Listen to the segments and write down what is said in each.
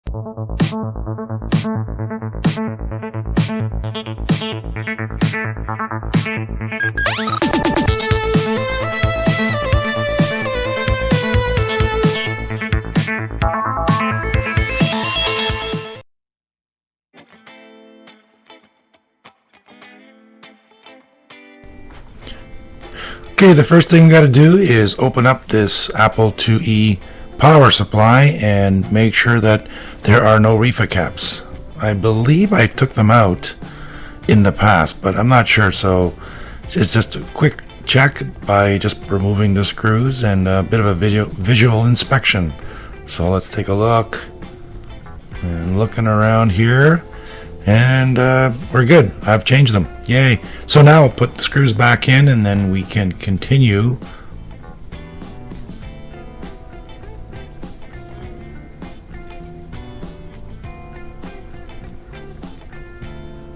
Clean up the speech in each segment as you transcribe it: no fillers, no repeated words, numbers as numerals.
Okay, the first thing we got to do is open up this Apple IIe power supply and make sure that there are no reefer caps. I believe I took them out in the past, but I'm not sure, so it's just a quick check by just removing the screws and a bit of a visual inspection. So let's take a look. And looking around here, and we're good. I've changed them. Yay. So now I'll put the screws back in and then we can continue.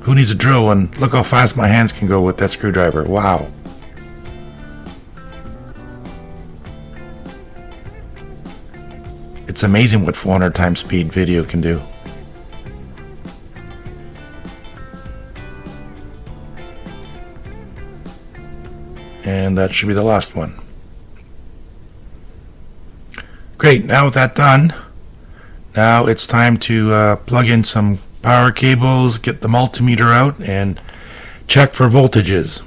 Who needs a drill? And look how fast my hands can go with that screwdriver. Wow. It's amazing what 400 times speed video can do. And that should be the last one. Great, now with that done, now it's time to plug in some power cables, get the multimeter out, and check for voltages.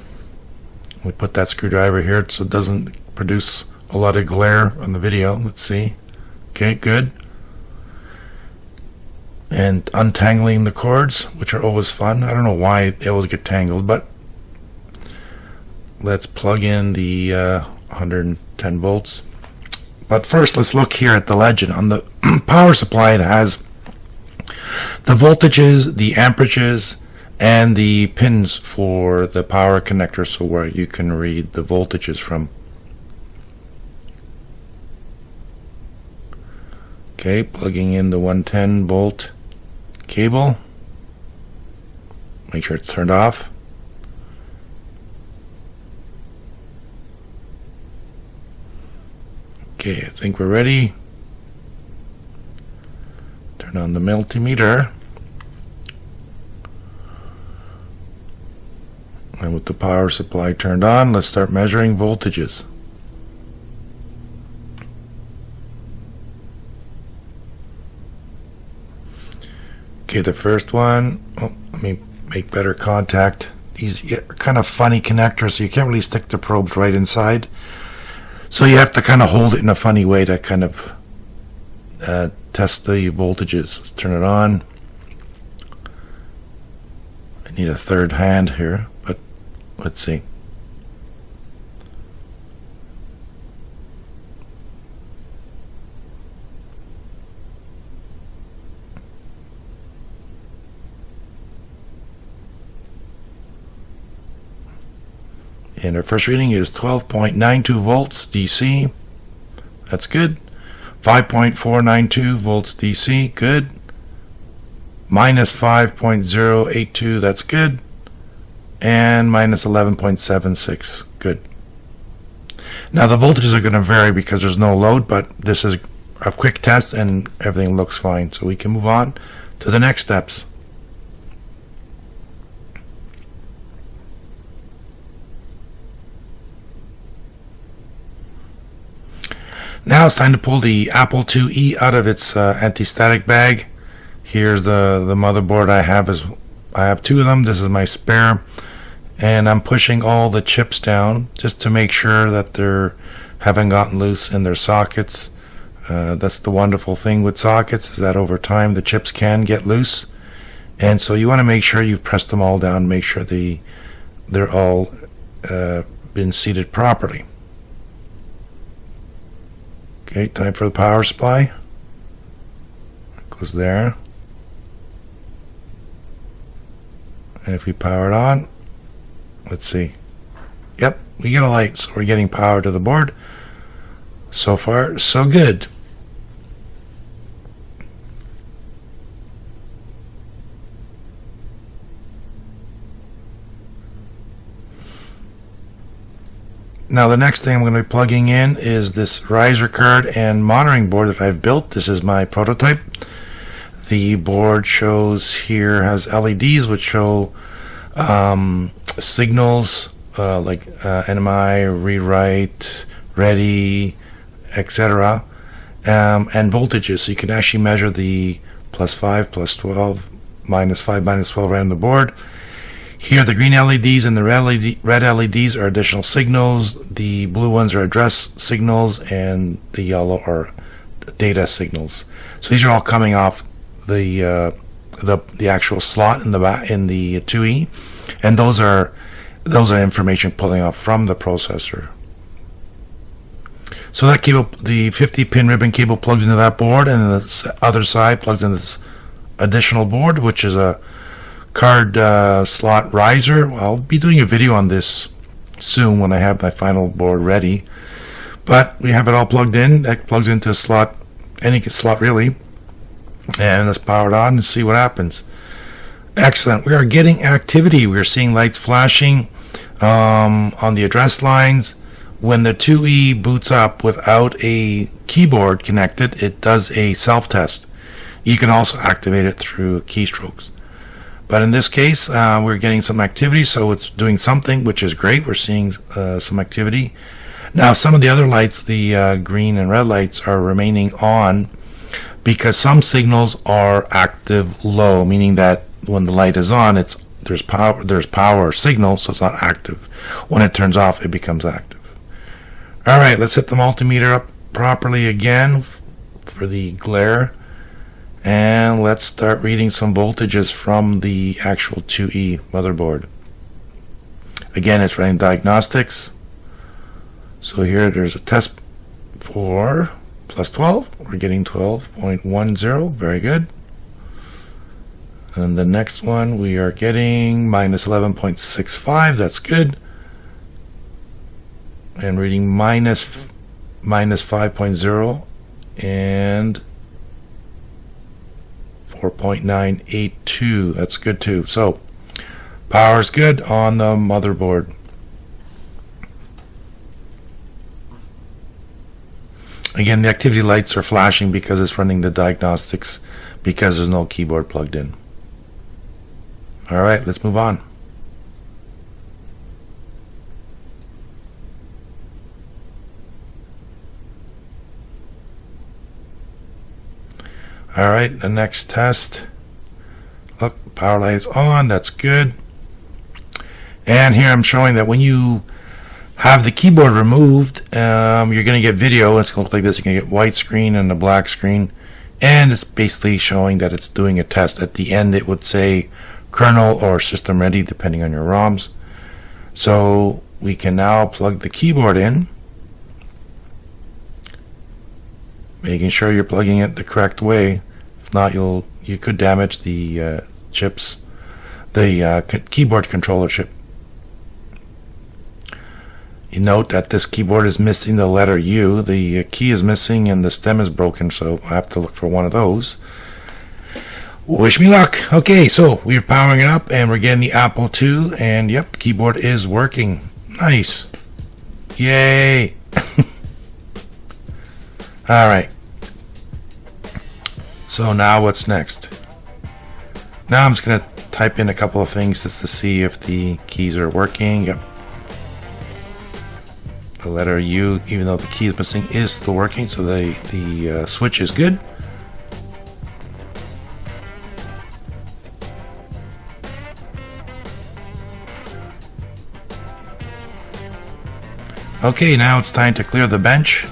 We put that screwdriver here so it doesn't produce a lot of glare on the video. Let's see. Okay, good. And untangling the cords, which are always fun. I don't know why they always get tangled, but let's plug in the 110 volts. But first, let's look here at the legend. On the power supply, it has the voltages, the amperages, and the pins for the power connector, so where you can read the voltages from. Okay, plugging in the 110 volt cable. Make sure it's turned off. Okay, I think we're ready. Turn on the multimeter. And with the power supply turned on, let's start measuring voltages. Okay, the first one, let me make better contact. These are kind of funny connectors, so you can't really stick the probes right inside. So you have to kind of hold it in a funny way to kind of test the voltages. Let's turn it on. I need a third hand here, but let's see. And our first reading is 12.92 volts DC. That's good. 5.492 volts DC. Good. Minus 5.082. That's good. And minus 11.76. Good. Now the voltages are going to vary because there's no load, but this is a quick test and everything looks fine. So we can move on to the next steps. Now it's time to pull the Apple IIe out of its anti-static bag. Here's the motherboard I have. I have two of them. This is my spare, and I'm pushing all the chips down just to make sure that they haven't gotten loose in their sockets. That's the wonderful thing with sockets, is that over time the chips can get loose, and so you want to make sure you've pressed them all down, make sure they're all been seated properly. Okay, time for the power supply. It goes there. And if we power it on, let's see. Yep, we get a light, so we're getting power to the board. So far, so good. Now the next thing I'm going to be plugging in is this riser card and monitoring board that I've built. This is my prototype. The board shows here has LEDs which show signals like NMI, rewrite, ready, etc. And voltages, so you can actually measure the +5, +12, -5, -12 right on the board. Here the green LEDs and the red LEDs are additional signals. The blue ones are address signals, and the yellow are data signals. So these are all coming off the actual slot in the back in the IIe, and those are information pulling off from the processor. So that cable, the 50-pin ribbon cable, plugs into that board, and the other side plugs into this additional board, which is a card slot riser. I'll be doing a video on this soon when I have my final board ready. But we have it all plugged in. That plugs into a slot, any slot really. And let's power it on and see what happens. Excellent. We are getting activity. We are seeing lights flashing on the address lines. When the IIe boots up without a keyboard connected, it does a self-test. You can also activate it through keystrokes. But in this case, we're getting some activity, so it's doing something, which is great. We're seeing some activity. Now, some of the other lights, the green and red lights, are remaining on because some signals are active low, meaning that when the light is on, there's power or signal, so it's not active. When it turns off, it becomes active. All right, let's hit the multimeter up properly again for the glare. And let's start reading some voltages from the actual IIe motherboard. Again, it's running Diagnostics. So here there's a test for +12. We're getting 12.10. Very good. And the next one we are getting -11.65. That's good. And reading -5.0 and 4.982. That's good too. So power's good on the motherboard. Again, the activity lights are flashing because it's running the Diagnostics, because there's no keyboard plugged in. All right, let's move on. All right, the next test. Look, power light is on. That's good. And here I'm showing that when you have the keyboard removed, you're going to get video. It's going to look like this. You're going to get white screen and a black screen. And it's basically showing that it's doing a test. At the end, it would say kernel or system ready, depending on your ROMs. So we can now plug the keyboard in, making sure you're plugging it the correct way. If not, you could damage the chips, the keyboard controller chip. You note that this keyboard is missing the letter U. The key is missing and the stem is broken, so I have to look for one of those. Wish me luck. Okay, so we're powering it up and we're getting the Apple II, and yep, the keyboard is working. Nice. Yay. All right. So now what's next? Now I'm just going to type in a couple of things just to see if the keys are working. Yep. The letter U, even though the key is missing, is still working, so the switch is good. Okay, now it's time to clear the bench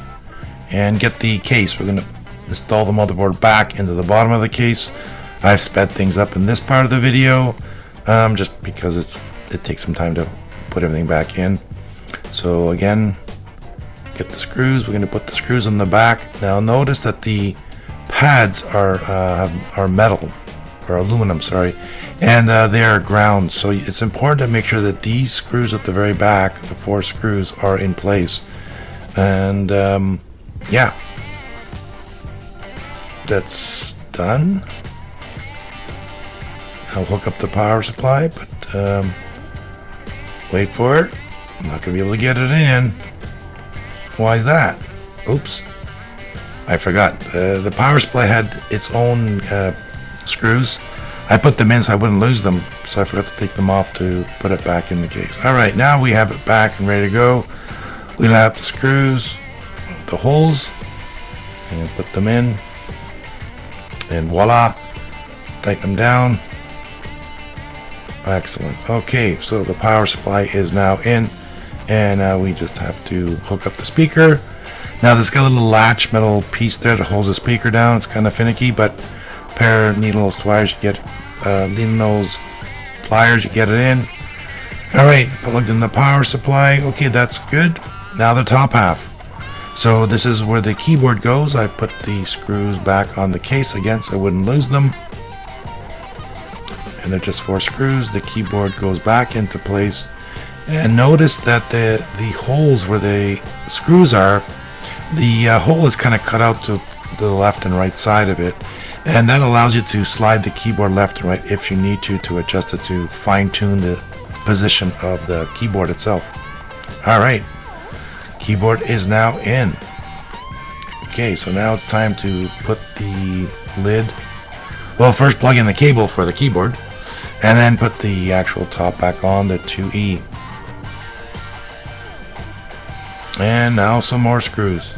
and get the case. We're going to install the motherboard back into the bottom of the case. I've sped things up in this part of the video just because it takes some time to put everything back in. So again, get the screws. We're going to put the screws on the back. Now notice that the pads are metal, or aluminum, sorry, and they are ground. So it's important to make sure that these screws at the very back, the 4 screws, are in place. And yeah, that's done. I'll hook up the power supply, but wait for it. I'm not going to be able to get it in. Why is that? Oops. I forgot. The power supply had its own screws. I put them in so I wouldn't lose them, so I forgot to take them off to put it back in the case. Alright, now we have it back and ready to go. We line up the screws, the holes, and put them in. And voila, tighten them down. Excellent. Okay, so the power supply is now in, and we just have to hook up the speaker. Now this got a little latch metal piece there that holds the speaker down. It's kind of finicky, but a pair of needle nose pliers, you get needle nose pliers, you get it in. All right, plugged in the power supply. Okay, that's good. Now the top half. So this is where the keyboard goes. I've put the screws back on the case again so I wouldn't lose them. And they're just 4 screws. The keyboard goes back into place. And notice that the holes where the screws are, the hole is kind of cut out to the left and right side of it. And that allows you to slide the keyboard left and right if you need to adjust it to fine-tune the position of the keyboard itself. Alright, keyboard is now in. Okay, so now it's time to put the lid, well, first plug in the cable for the keyboard, and then put the actual top back on, the IIe. And now some more screws.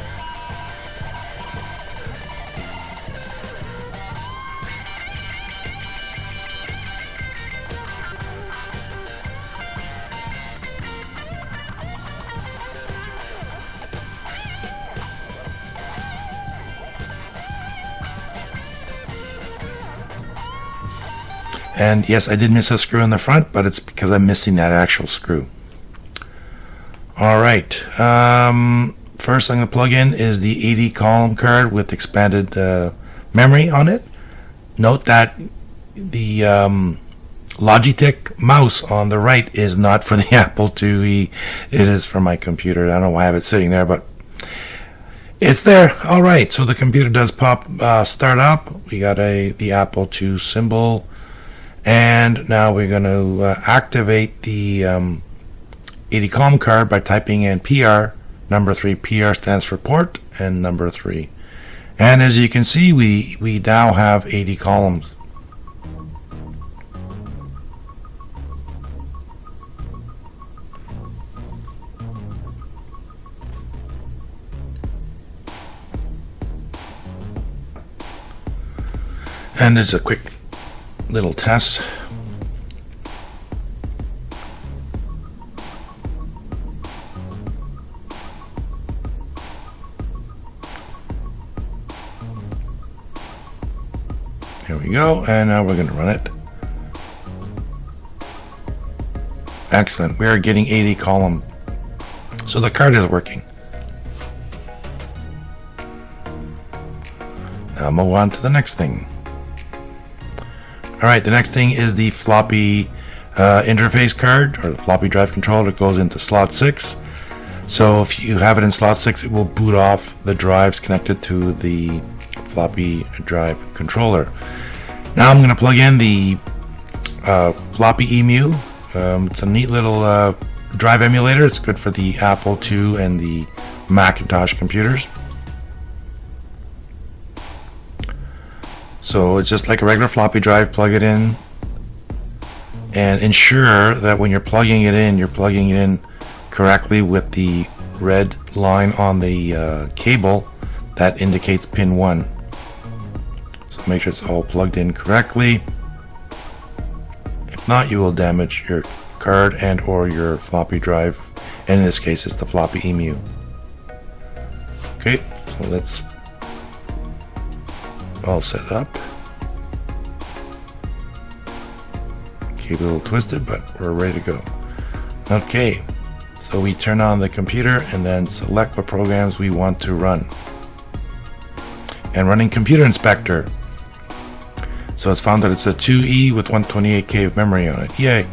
And yes, I did miss a screw in the front, but it's because I'm missing that actual screw. Alright, first I'm going to plug in is the 80 column card with expanded memory on it. Note that the Logitech mouse on the right is not for the Apple IIe. It is for my computer. I don't know why I have it sitting there, but it's there. Alright, so the computer does pop start up. We got the Apple II symbol. And now we're going to activate the 80 column card by typing in PR, number 3. PR stands for port, and number 3. And as you can see, we now have 80 columns. And there's a quick little test. Here we go, and now we're going to run it. Excellent, we are getting 80 column. So the card is working. Now move on to the next thing. Alright, the next thing is the floppy interface card, or the floppy drive controller that goes into slot 6. So if you have it in slot 6, it will boot off the drives connected to the floppy drive controller. Now I'm going to plug in the floppy EMU. It's a neat little drive emulator. It's good for the Apple II and the Macintosh computers. So it's just like a regular floppy drive. Plug it in and ensure that when you're plugging it in correctly with the red line on the cable that indicates pin 1. So make sure it's all plugged in correctly. If not, you will damage your card and or your floppy drive, and in this case it's the floppy EMU. Okay, so that's all set up. Keep it a little twisted, but we're ready to go. Okay, so we turn on the computer and then select what programs we want to run. And running Computer Inspector. So it's found that it's a IIe with 128K of memory on it. Yay!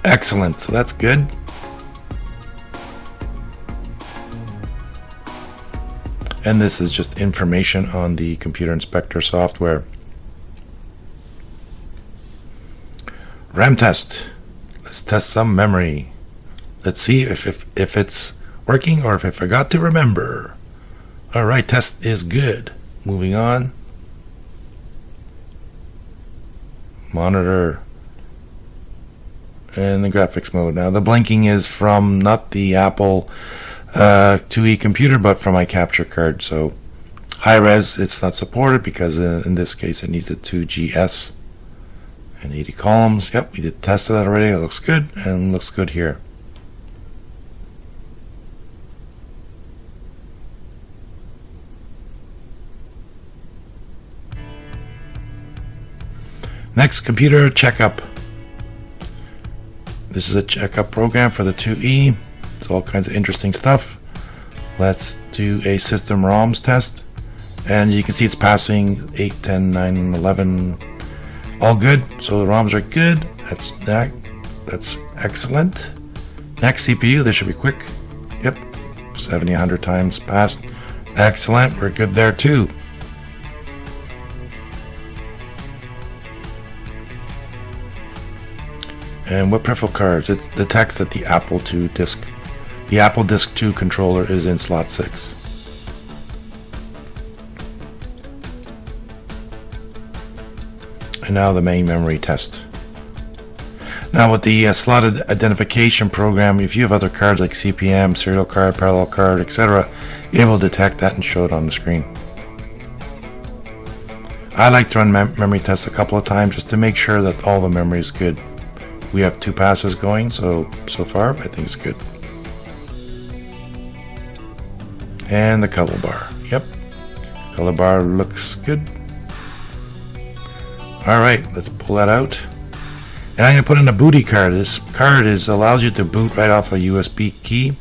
Excellent, so that's good. And this is just information on the Computer Inspector software. RAM test. Let's test some memory. Let's see if it's working or if I forgot to remember. Alright, test is good. Moving on. monitor, and the graphics mode. Now the blinking is from not the Apple IIe computer, but from my capture card. So high res, it's not supported because in this case it needs a 2GS and 80 columns. Yep, we did test that already. It looks good, and looks good here. Next, computer checkup. This is a checkup program for the IIe. It's all kinds of interesting stuff. Let's do a system ROMs test. And you can see it's passing 8, 10, 9, 11. All good. So the ROMs are good. That's excellent. Next, CPU. This should be quick. Yep. 70, 100 times passed. Excellent. We're good there too. And what peripheral cards? It detects that the Apple II disk, the Apple Disk 2 controller is in slot 6. And now the main memory test. Now with the slot identification program, if you have other cards like CPM, serial card, parallel card, etc., you're able to detect that and show it on the screen. I like to run memory tests a couple of times just to make sure that all the memory is good. We have 2 passes going, so far I think it's good. And the color bar. Yep, color bar looks good. Alright, let's pull that out. And I'm going to put in a booty card. This card allows you to boot right off a USB key.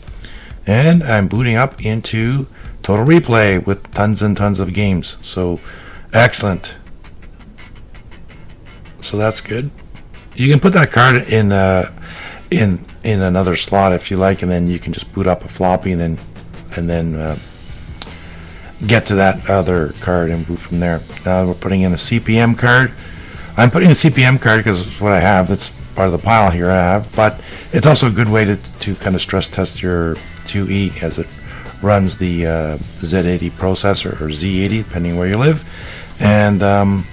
And I'm booting up into Total Replay with tons and tons of games. So excellent. So that's good. You can put that card in another slot if you like, and then you can just boot up a floppy and then get to that other card and boot from there. Now we're putting in a CPM card. I'm putting a CPM card because it's what I have. That's part of the pile here I have, but it's also a good way to kind of stress test your IIe as it runs the Z80 processor, or Z80 depending where you live, and the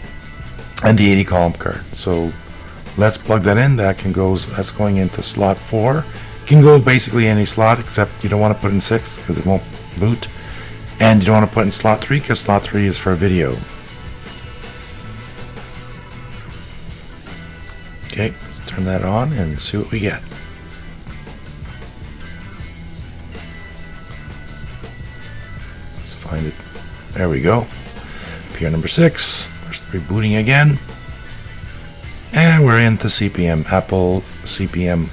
80 column card. So let's plug that in. That's going into slot 4. You can go basically any slot, except you don't want to put in 6 because it won't boot, and you don't want to put in slot 3 because slot 3 is for video. Okay, let's turn that on and see what we get. Let's find it. There we go. Peer number 6. We're rebooting again. And we're into CPM, Apple CPM.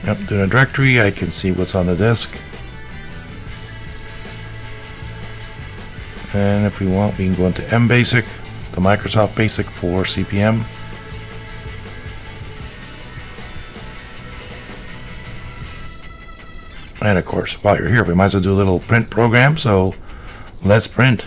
Yep, doing a directory, I can see what's on the disk. And if we want, we can go into MBasic, the Microsoft Basic for CPM. And of course, while you're here, we might as well do a little print program, so let's print.